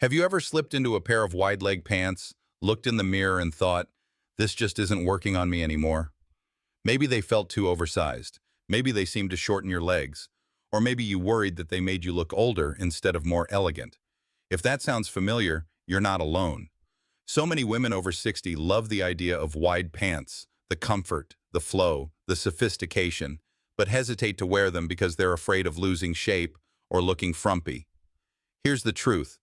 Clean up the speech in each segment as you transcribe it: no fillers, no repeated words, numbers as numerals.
Have you ever slipped into a pair of wide-leg pants, looked in the mirror and thought, this just isn't working on me anymore? Maybe they felt too oversized. Maybe they seemed to shorten your legs. Or maybe you worried that they made you look older instead of more elegant. If that sounds familiar, you're not alone. So many women over 60 love the idea of wide pants, the comfort, the flow, the sophistication, but hesitate to wear them because they're afraid of losing shape or looking frumpy. Here's the truth.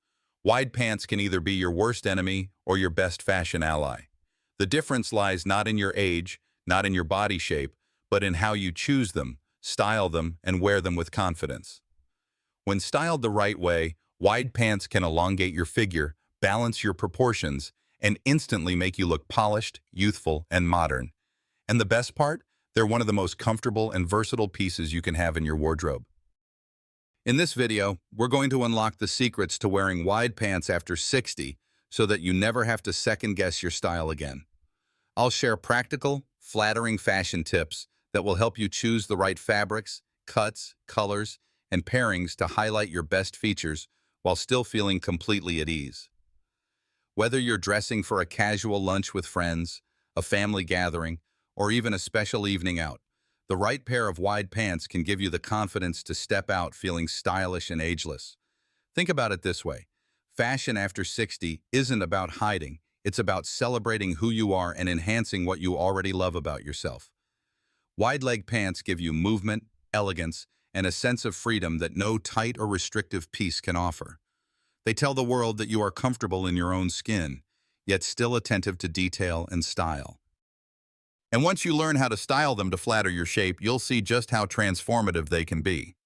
Wide pants can either be your worst enemy or your best fashion ally. The difference lies not in your age, not in your body shape, but in how you choose them, style them, and wear them with confidence. When styled the right way, wide pants can elongate your figure, balance your proportions, and instantly make you look polished, youthful, and modern. And the best part? They're one of the most comfortable and versatile pieces you can have in your wardrobe. In this video, we're going to unlock the secrets to wearing wide pants after 60 so that you never have to second-guess your style again. I'll share practical, flattering fashion tips that will help you choose the right fabrics, cuts, colors, and pairings to highlight your best features while still feeling completely at ease. Whether you're dressing for a casual lunch with friends, a family gathering, or even a special evening out, the right pair of wide pants can give you the confidence to step out feeling stylish and ageless. Think about it this way. Fashion after 60 isn't about hiding. It's about celebrating who you are and enhancing what you already love about yourself. Wide-leg pants give you movement, elegance, and a sense of freedom that no tight or restrictive piece can offer. They tell the world that you are comfortable in your own skin, yet still attentive to detail and style. And once you learn how to style them to flatter your shape, you'll see just how transformative they can be.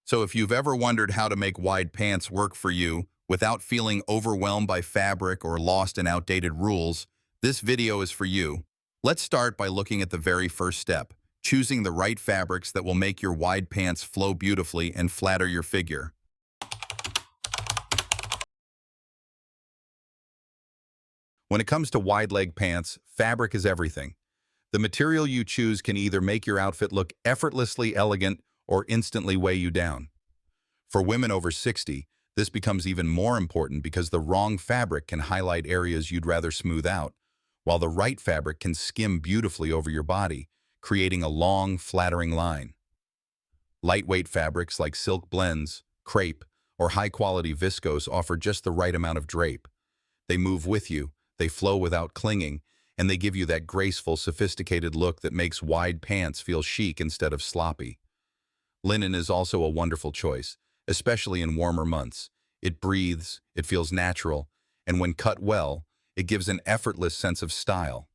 So if you've ever wondered how to make wide pants work for you without feeling overwhelmed by fabric or lost in outdated rules, this video is for you. Let's start by looking at the very first step, choosing the right fabrics that will make your wide pants flow beautifully and flatter your figure. When it comes to wide-leg pants, fabric is everything. The material you choose can either make your outfit look effortlessly elegant or instantly weigh you down. For women over 60, this becomes even more important because the wrong fabric can highlight areas you'd rather smooth out, while the right fabric can skim beautifully over your body, creating a long, flattering line. Lightweight fabrics like silk blends, crepe, or high-quality viscose offer just the right amount of drape. They move with you, they flow without clinging, and they give you that graceful, sophisticated look that makes wide pants feel chic instead of sloppy. Linen is also a wonderful choice, especially in warmer months. It breathes, it feels natural, and when cut well, it gives an effortless sense of style.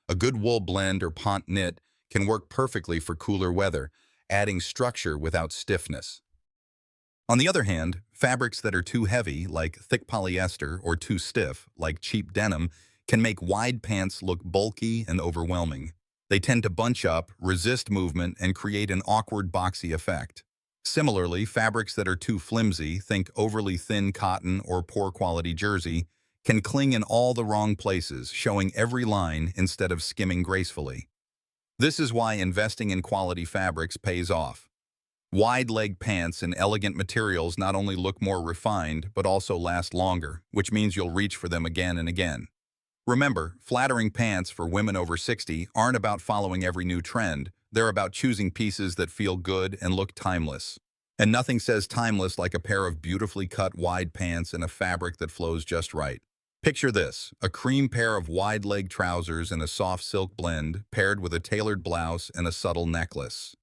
A good wool blend or pont knit can work perfectly for cooler weather, adding structure without stiffness. On the other hand, fabrics that are too heavy, like thick polyester, or too stiff, like cheap denim, can make wide pants look bulky and overwhelming. They tend to bunch up, resist movement, and create an awkward boxy effect. Similarly, fabrics that are too flimsy, think overly thin cotton or poor quality jersey, can cling in all the wrong places, showing every line instead of skimming gracefully. This is why investing in quality fabrics pays off. Wide-leg pants in elegant materials not only look more refined, but also last longer, which means you'll reach for them again and again. Remember, flattering pants for women over 60 aren't about following every new trend. They're about choosing pieces that feel good and look timeless. And nothing says timeless like a pair of beautifully cut wide pants in a fabric that flows just right. Picture this, a cream pair of wide-leg trousers in a soft silk blend paired with a tailored blouse and a subtle necklace.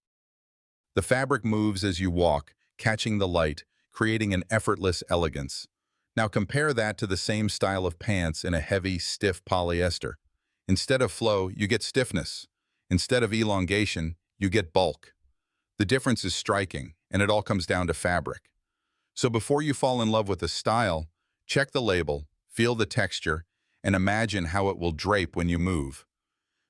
The fabric moves as you walk, catching the light, creating an effortless elegance. Now compare that to the same style of pants in a heavy, stiff polyester. Instead of flow, you get stiffness. Instead of elongation, you get bulk. The difference is striking, and it all comes down to fabric. So before you fall in love with a style, check the label, feel the texture, and imagine how it will drape when you move.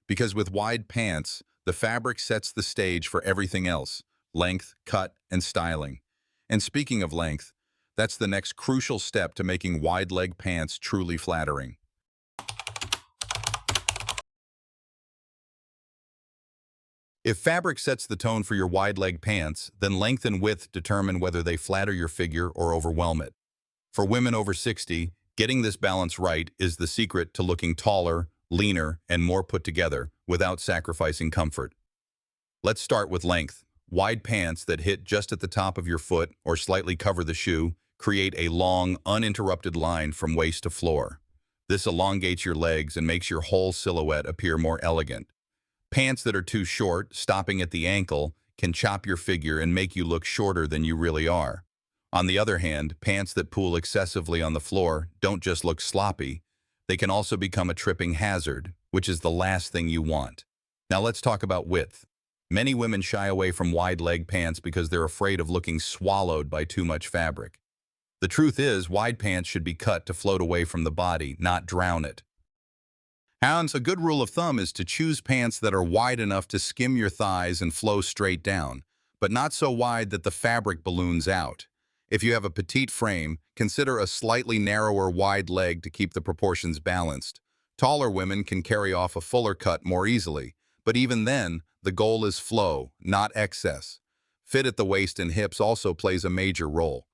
Because with wide pants, the fabric sets the stage for everything else: length, cut, and styling. And speaking of length, that's the next crucial step to making wide-leg pants truly flattering. If fabric sets the tone for your wide-leg pants, then length and width determine whether they flatter your figure or overwhelm it. For women over 60, getting this balance right is the secret to looking taller, leaner, and more put together without sacrificing comfort. Let's start with length. Wide pants that hit just at the top of your foot or slightly cover the shoe create a long, uninterrupted line from waist to floor. This elongates your legs and makes your whole silhouette appear more elegant. Pants that are too short, stopping at the ankle, can chop your figure and make you look shorter than you really are. On the other hand, pants that pool excessively on the floor don't just look sloppy, they can also become a tripping hazard, which is the last thing you want. Now let's talk about width. Many women shy away from wide leg pants because they're afraid of looking swallowed by too much fabric. The truth is, wide pants should be cut to float away from the body, not drown it. And a good rule of thumb is to choose pants that are wide enough to skim your thighs and flow straight down, but not so wide that the fabric balloons out. If you have a petite frame, consider a slightly narrower wide leg to keep the proportions balanced. Taller women can carry off a fuller cut more easily, but even then, the goal is flow, not excess. Fit at the waist and hips also plays a major role.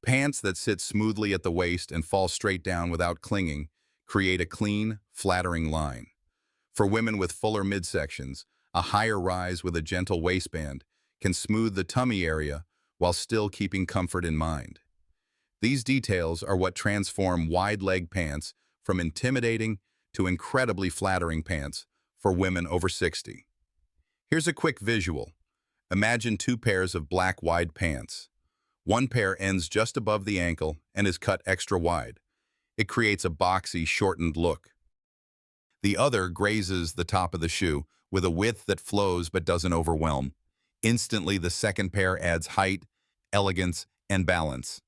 Pants that sit smoothly at the waist and fall straight down without clinging create a clean, flattering line. For women with fuller midsections, a higher rise with a gentle waistband can smooth the tummy area while still keeping comfort in mind. These details are what transform wide-leg pants from intimidating to incredibly flattering pants for women over 60. Here's a quick visual. Imagine two pairs of black wide pants. One pair ends just above the ankle and is cut extra wide. It creates a boxy, shortened look. The other grazes the top of the shoe with a width that flows but doesn't overwhelm. Instantly, the second pair adds height, elegance, and balance.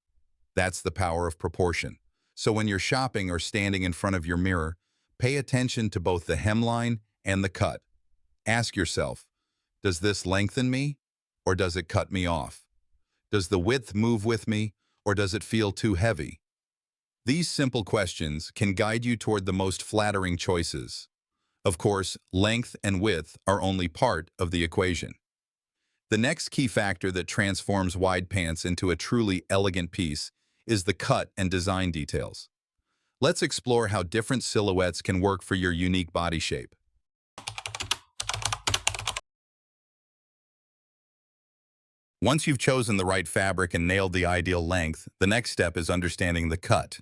That's the power of proportion. So when you're shopping or standing in front of your mirror, pay attention to both the hemline and the cut. Ask yourself, does this lengthen me or does it cut me off? Does the width move with me or does it feel too heavy? These simple questions can guide you toward the most flattering choices. Of course, length and width are only part of the equation. The next key factor that transforms wide pants into a truly elegant piece is the cut and design details. Let's explore how different silhouettes can work for your unique body shape. Once you've chosen the right fabric and nailed the ideal length, the next step is understanding the cut.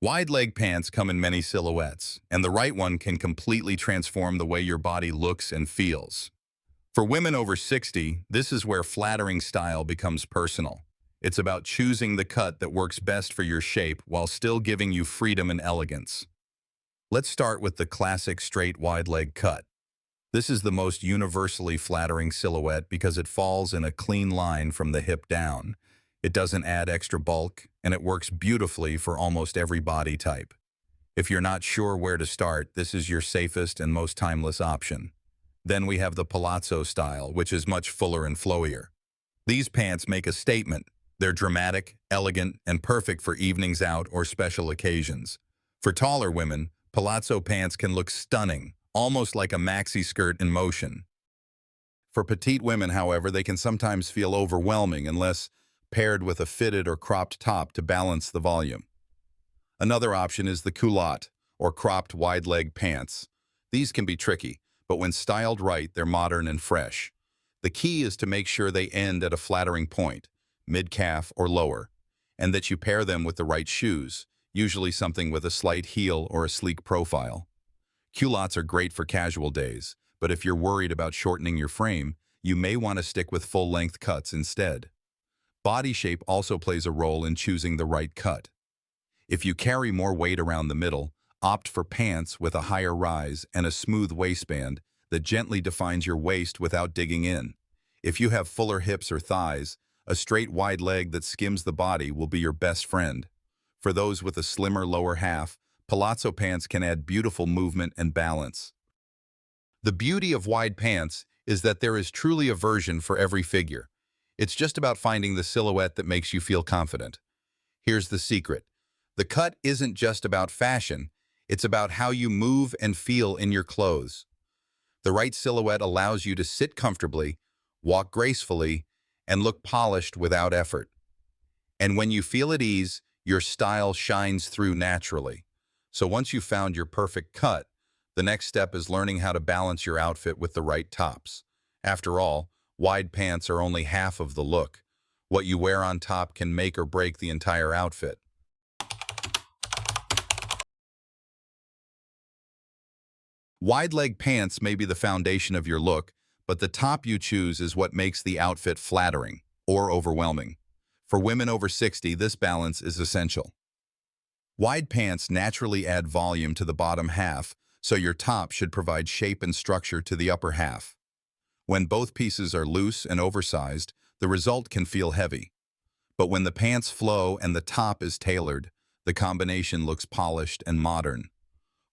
Wide leg pants come in many silhouettes, and the right one can completely transform the way your body looks and feels. For women over 60, this is where flattering style becomes personal. It's about choosing the cut that works best for your shape while still giving you freedom and elegance. Let's start with the classic straight wide leg cut. This is the most universally flattering silhouette because it falls in a clean line from the hip down. It doesn't add extra bulk, and it works beautifully for almost every body type. If you're not sure where to start, this is your safest and most timeless option. Then we have the palazzo style, which is much fuller and flowier. These pants make a statement. They're dramatic, elegant, and perfect for evenings out or special occasions. For taller women, palazzo pants can look stunning, almost like a maxi skirt in motion. For petite women, however, they can sometimes feel overwhelming unless paired with a fitted or cropped top to balance the volume. Another option is the culotte, or cropped wide-leg pants. These can be tricky, but when styled right, they're modern and fresh. The key is to make sure they end at a flattering point, mid-calf or lower, and that you pair them with the right shoes, usually something with a slight heel or a sleek profile. Culottes are great for casual days, but if you're worried about shortening your frame, you may want to stick with full-length cuts instead. Body shape also plays a role in choosing the right cut. If you carry more weight around the middle, opt for pants with a higher rise and a smooth waistband that gently defines your waist without digging in. If you have fuller hips or thighs, a straight wide leg that skims the body will be your best friend. For those with a slimmer lower half, palazzo pants can add beautiful movement and balance. The beauty of wide pants is that there is truly a version for every figure. It's just about finding the silhouette that makes you feel confident. Here's the secret. The cut isn't just about fashion, it's about how you move and feel in your clothes. The right silhouette allows you to sit comfortably, walk gracefully, and look polished without effort. And when you feel at ease, your style shines through naturally. So once you've found your perfect cut, the next step is learning how to balance your outfit with the right tops. After all, wide pants are only half of the look. What you wear on top can make or break the entire outfit. Wide-leg pants may be the foundation of your look, but the top you choose is what makes the outfit flattering or overwhelming. For women over 60, this balance is essential. Wide pants naturally add volume to the bottom half, so your top should provide shape and structure to the upper half. When both pieces are loose and oversized, the result can feel heavy. But when the pants flow and the top is tailored, the combination looks polished and modern.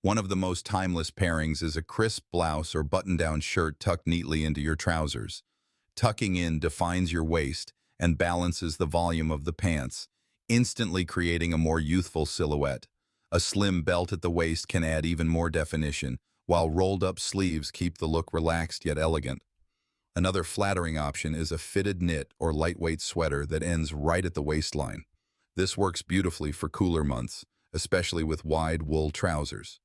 One of the most timeless pairings is a crisp blouse or button-down shirt tucked neatly into your trousers. Tucking in defines your waist and balances the volume of the pants, instantly creating a more youthful silhouette. A slim belt at the waist can add even more definition, while rolled-up sleeves keep the look relaxed yet elegant. Another flattering option is a fitted knit or lightweight sweater that ends right at the waistline. This works beautifully for cooler months, especially with wide wool trousers.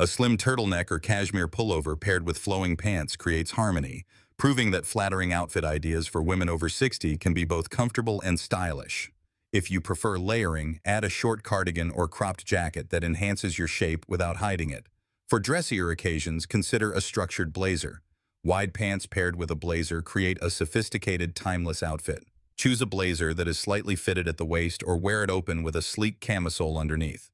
A slim turtleneck or cashmere pullover paired with flowing pants creates harmony, proving that flattering outfit ideas for women over 60 can be both comfortable and stylish. If you prefer layering, add a short cardigan or cropped jacket that enhances your shape without hiding it. For dressier occasions, consider a structured blazer. Wide pants paired with a blazer create a sophisticated, timeless outfit. Choose a blazer that is slightly fitted at the waist or wear it open with a sleek camisole underneath.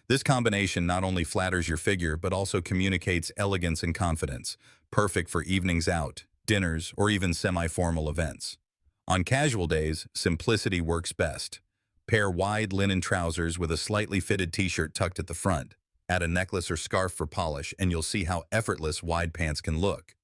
This combination not only flatters your figure but also communicates elegance and confidence, perfect for evenings out, dinners, or even semi-formal events. On casual days, simplicity works best. Pair wide linen trousers with a slightly fitted t-shirt tucked at the front. Add a necklace or scarf for polish, and you'll see how effortless wide pants can look.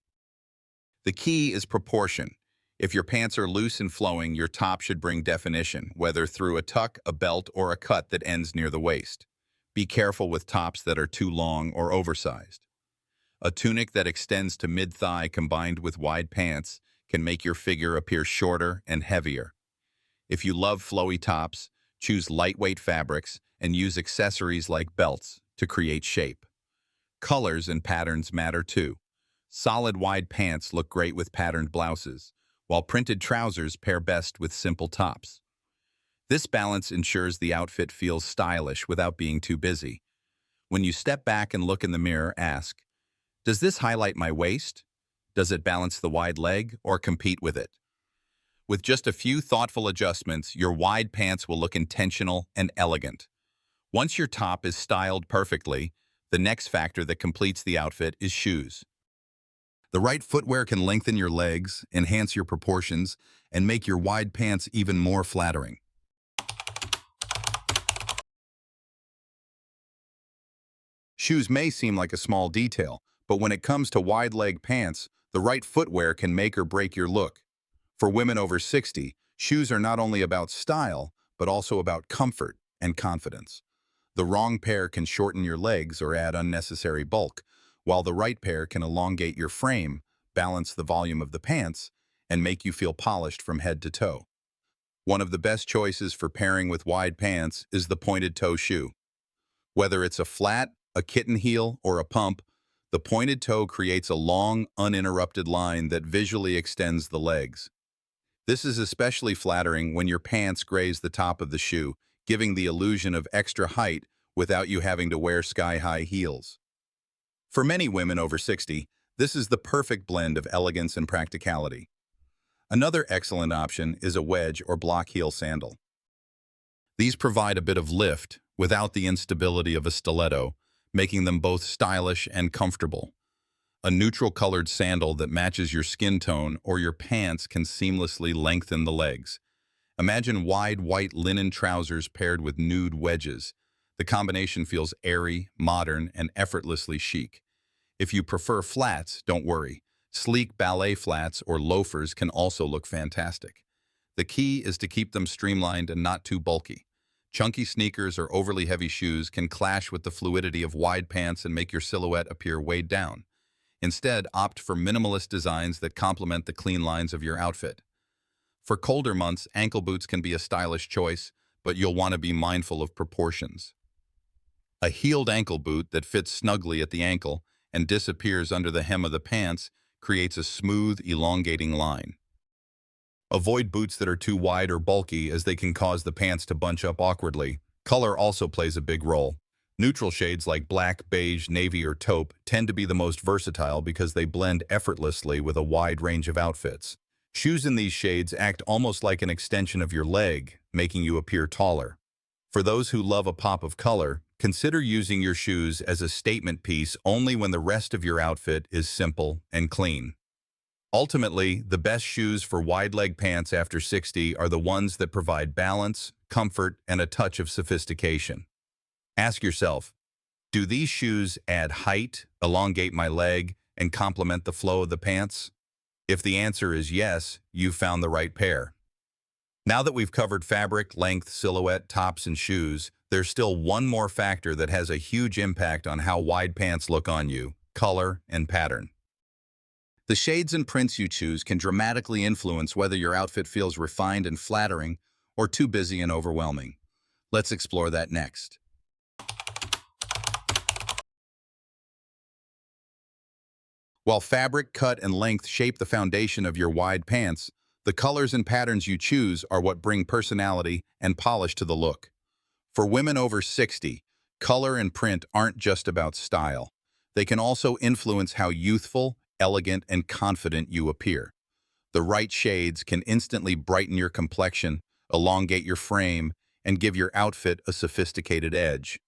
The key is proportion. If your pants are loose and flowing, your top should bring definition, whether through a tuck, a belt, or a cut that ends near the waist. Be careful with tops that are too long or oversized. A tunic that extends to mid-thigh combined with wide pants can make your figure appear shorter and heavier. If you love flowy tops, choose lightweight fabrics and use accessories like belts to create shape. Colors and patterns matter too. Solid wide pants look great with patterned blouses, while printed trousers pair best with simple tops. This balance ensures the outfit feels stylish without being too busy. When you step back and look in the mirror, ask, does this highlight my waist? Does it balance the wide leg or compete with it? With just a few thoughtful adjustments, your wide pants will look intentional and elegant. Once your top is styled perfectly, the next factor that completes the outfit is shoes. The right footwear can lengthen your legs, enhance your proportions, and make your wide pants even more flattering. Shoes may seem like a small detail, but when it comes to wide-leg pants, the right footwear can make or break your look. For women over 60, shoes are not only about style, but also about comfort and confidence. The wrong pair can shorten your legs or add unnecessary bulk, while the right pair can elongate your frame, balance the volume of the pants, and make you feel polished from head to toe. One of the best choices for pairing with wide pants is the pointed toe shoe. Whether it's a flat, a kitten heel, or a pump, the pointed toe creates a long, uninterrupted line that visually extends the legs. This is especially flattering when your pants graze the top of the shoe, giving the illusion of extra height without you having to wear sky-high heels. For many women over 60, this is the perfect blend of elegance and practicality. Another excellent option is a wedge or block heel sandal. These provide a bit of lift without the instability of a stiletto, making them both stylish and comfortable. A neutral-colored sandal that matches your skin tone or your pants can seamlessly lengthen the legs. Imagine wide white linen trousers paired with nude wedges. The combination feels airy, modern, and effortlessly chic. If you prefer flats, don't worry. Sleek ballet flats or loafers can also look fantastic. The key is to keep them streamlined and not too bulky. Chunky sneakers or overly heavy shoes can clash with the fluidity of wide pants and make your silhouette appear weighed down. Instead, opt for minimalist designs that complement the clean lines of your outfit. For colder months, ankle boots can be a stylish choice, but you'll want to be mindful of proportions. A heeled ankle boot that fits snugly at the ankle and disappears under the hem of the pants creates a smooth, elongating line. Avoid boots that are too wide or bulky as they can cause the pants to bunch up awkwardly. Color also plays a big role. Neutral shades like black, beige, navy, or taupe tend to be the most versatile because they blend effortlessly with a wide range of outfits. Shoes in these shades act almost like an extension of your leg, making you appear taller. For those who love a pop of color, consider using your shoes as a statement piece only when the rest of your outfit is simple and clean. Ultimately, the best shoes for wide-leg pants after 60 are the ones that provide balance, comfort, and a touch of sophistication. Ask yourself, do these shoes add height, elongate my leg, and complement the flow of the pants? If the answer is yes, you've found the right pair. Now that we've covered fabric, length, silhouette, tops, and shoes, there's still one more factor that has a huge impact on how wide pants look on you: color and pattern. The shades and prints you choose can dramatically influence whether your outfit feels refined and flattering or too busy and overwhelming. Let's explore that next. While fabric, cut, and length shape the foundation of your wide pants, the colors and patterns you choose are what bring personality and polish to the look. For women over 60, color and print aren't just about style. They can also influence how youthful, elegant, and confident you appear. The right shades can instantly brighten your complexion, elongate your frame, and give your outfit a sophisticated edge.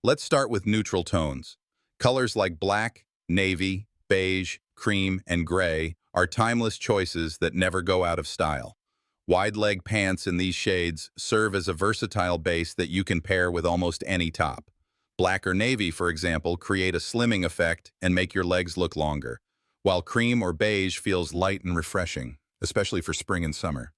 Let's start with neutral tones. Colors like black, navy, beige, cream, and gray are timeless choices that never go out of style. Wide-leg pants in these shades serve as a versatile base that you can pair with almost any top. Black or navy, for example, create a slimming effect and make your legs look longer, while cream or beige feels light and refreshing, especially for spring and summer.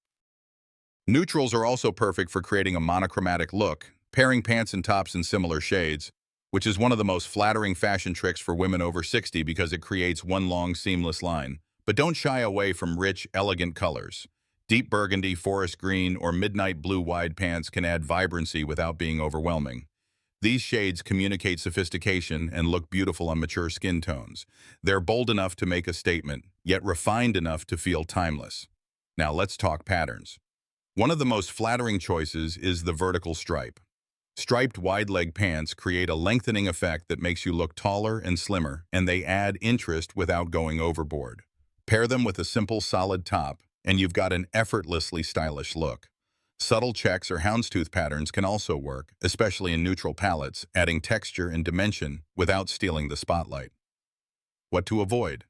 Neutrals are also perfect for creating a monochromatic look, pairing pants and tops in similar shades, which is one of the most flattering fashion tricks for women over 60 because it creates one long, seamless line. But don't shy away from rich, elegant colors. Deep burgundy, forest green, or midnight blue wide pants can add vibrancy without being overwhelming. These shades communicate sophistication and look beautiful on mature skin tones. They're bold enough to make a statement, yet refined enough to feel timeless. Now let's talk patterns. One of the most flattering choices is the vertical stripe. Striped wide-leg pants create a lengthening effect that makes you look taller and slimmer, and they add interest without going overboard. Pair them with a simple, solid top, and you've got an effortlessly stylish look. Subtle checks or houndstooth patterns can also work, especially in neutral palettes, adding texture and dimension without stealing the spotlight. What to avoid?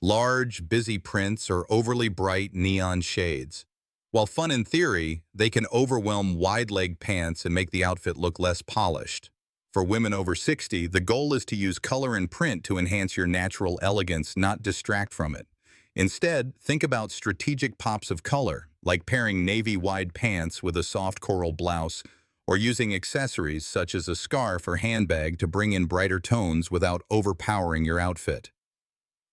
Large, busy prints or overly bright neon shades. While fun in theory, they can overwhelm wide-leg pants and make the outfit look less polished. For women over 60, the goal is to use color and print to enhance your natural elegance, not distract from it. Instead, think about strategic pops of color, like pairing navy wide pants with a soft coral blouse, or using accessories such as a scarf or handbag to bring in brighter tones without overpowering your outfit.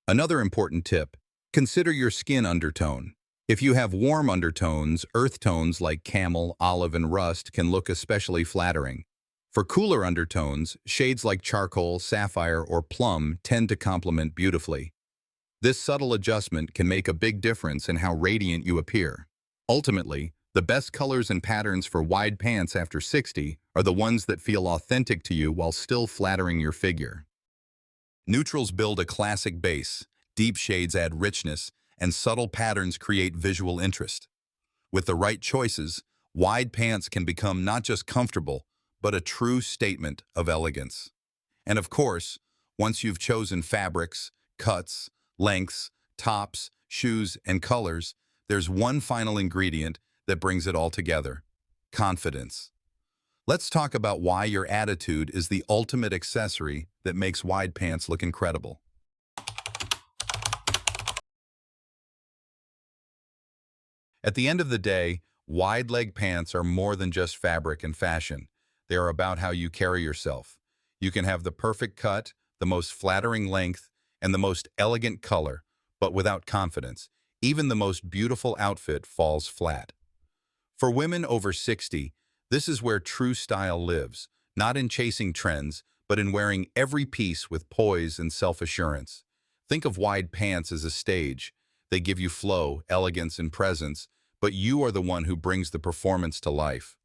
Another important tip: consider your skin undertone. If you have warm undertones, earth tones like camel, olive, and rust can look especially flattering. For cooler undertones, shades like charcoal, sapphire, or plum tend to complement beautifully. This subtle adjustment can make a big difference in how radiant you appear. Ultimately, the best colors and patterns for wide pants after 60 are the ones that feel authentic to you while still flattering your figure. Neutrals build a classic base, deep shades add richness, and subtle patterns create visual interest. With the right choices, wide pants can become not just comfortable, but a true statement of elegance. And of course, once you've chosen fabrics, cuts, lengths, tops, shoes, and colors, there's one final ingredient that brings it all together: confidence. Let's talk about why your attitude is the ultimate accessory that makes wide pants look incredible. At the end of the day, wide-leg pants are more than just fabric and fashion. They are about how you carry yourself. You can have the perfect cut, the most flattering length, and the most elegant color, but without confidence, even the most beautiful outfit falls flat. For women over 60, this is where true style lives, not in chasing trends, but in wearing every piece with poise and self-assurance. Think of wide pants as a stage. They give you flow, elegance, and presence, but you are the one who brings the performance to life.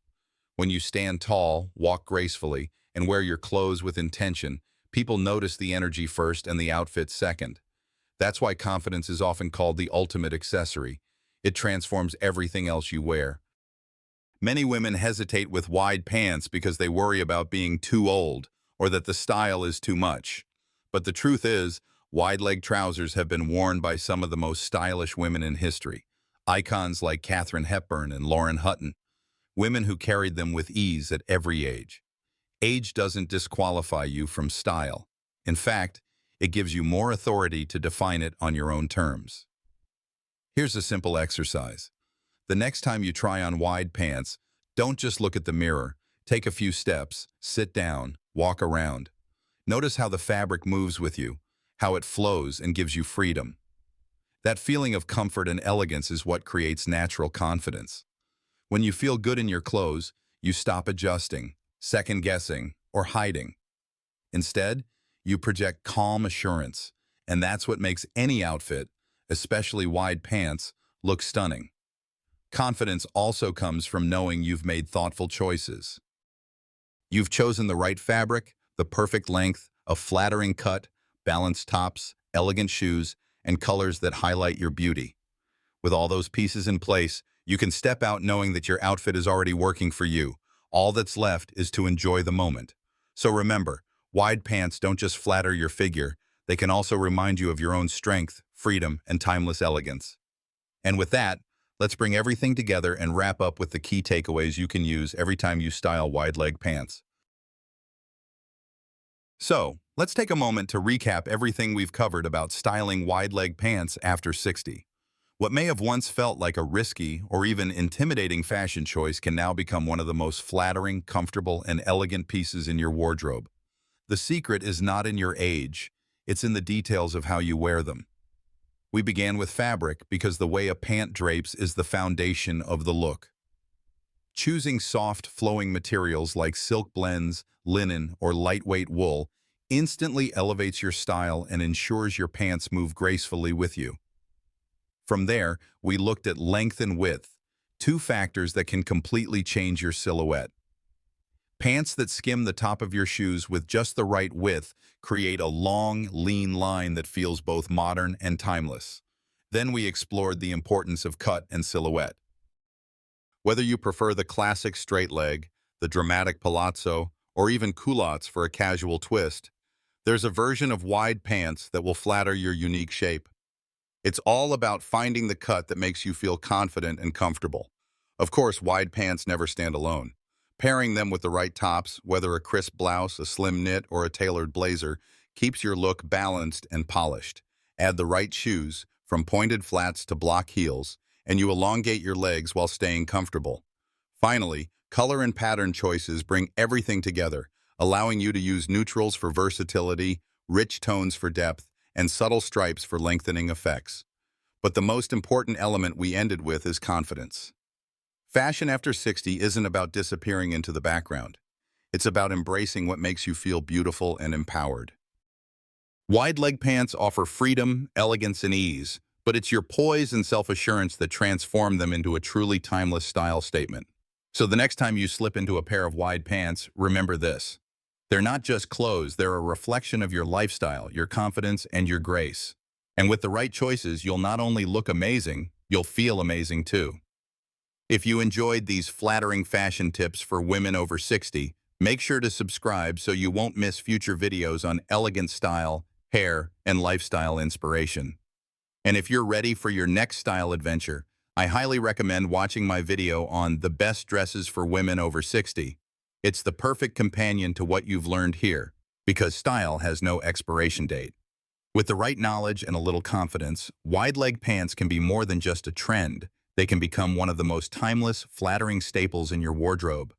When you stand tall, walk gracefully, and wear your clothes with intention, people notice the energy first and the outfit second. That's why confidence is often called the ultimate accessory. It transforms everything else you wear. Many women hesitate with wide pants because they worry about being too old or that the style is too much. But the truth is, wide-leg trousers have been worn by some of the most stylish women in history. Icons like Katharine Hepburn and Lauren Hutton, women who carried them with ease at every age. Age doesn't disqualify you from style. In fact, it gives you more authority to define it on your own terms. Here's a simple exercise. The next time you try on wide pants, don't just look at the mirror. Take a few steps, sit down, walk around. Notice how the fabric moves with you, how it flows and gives you freedom. That feeling of comfort and elegance is what creates natural confidence. When you feel good in your clothes, you stop adjusting, second-guessing, or hiding. Instead, you project calm assurance, and that's what makes any outfit, especially wide pants, look stunning. Confidence also comes from knowing you've made thoughtful choices. You've chosen the right fabric, the perfect length, a flattering cut, balanced tops, elegant shoes, and colors that highlight your beauty. With all those pieces in place, you can step out knowing that your outfit is already working for you. All that's left is to enjoy the moment. So remember, wide pants don't just flatter your figure, they can also remind you of your own strength, freedom, and timeless elegance. And with that, let's bring everything together and wrap up with the key takeaways you can use every time you style wide-leg pants. So, let's take a moment to recap everything we've covered about styling wide-leg pants after 60. What may have once felt like a risky or even intimidating fashion choice can now become one of the most flattering, comfortable, and elegant pieces in your wardrobe. The secret is not in your age, it's in the details of how you wear them. We began with fabric because the way a pant drapes is the foundation of the look. Choosing soft, flowing materials like silk blends, linen, or lightweight wool instantly elevates your style and ensures your pants move gracefully with you. From there, we looked at length and width, two factors that can completely change your silhouette. Pants that skim the top of your shoes with just the right width create a long, lean line that feels both modern and timeless. Then we explored the importance of cut and silhouette. Whether you prefer the classic straight leg, the dramatic palazzo, or even culottes for a casual twist, there's a version of wide pants that will flatter your unique shape. It's all about finding the cut that makes you feel confident and comfortable. Of course, wide pants never stand alone. Pairing them with the right tops, whether a crisp blouse, a slim knit, or a tailored blazer, keeps your look balanced and polished. Add the right shoes, from pointed flats to block heels, and you elongate your legs while staying comfortable. Finally, color and pattern choices bring everything together, allowing you to use neutrals for versatility, rich tones for depth, and subtle stripes for lengthening effects. But the most important element we ended with is confidence. Fashion after 60 isn't about disappearing into the background. It's about embracing what makes you feel beautiful and empowered. Wide-leg pants offer freedom, elegance, and ease, but it's your poise and self-assurance that transform them into a truly timeless style statement. So the next time you slip into a pair of wide pants, remember this. They're not just clothes, they're a reflection of your lifestyle, your confidence, and your grace. And with the right choices, you'll not only look amazing, you'll feel amazing too. If you enjoyed these flattering fashion tips for women over 60, make sure to subscribe so you won't miss future videos on elegant style, hair, and lifestyle inspiration. And if you're ready for your next style adventure, I highly recommend watching my video on the best dresses for women over 60. It's the perfect companion to what you've learned here, because style has no expiration date. With the right knowledge and a little confidence, wide-leg pants can be more than just a trend. They can become one of the most timeless, flattering staples in your wardrobe.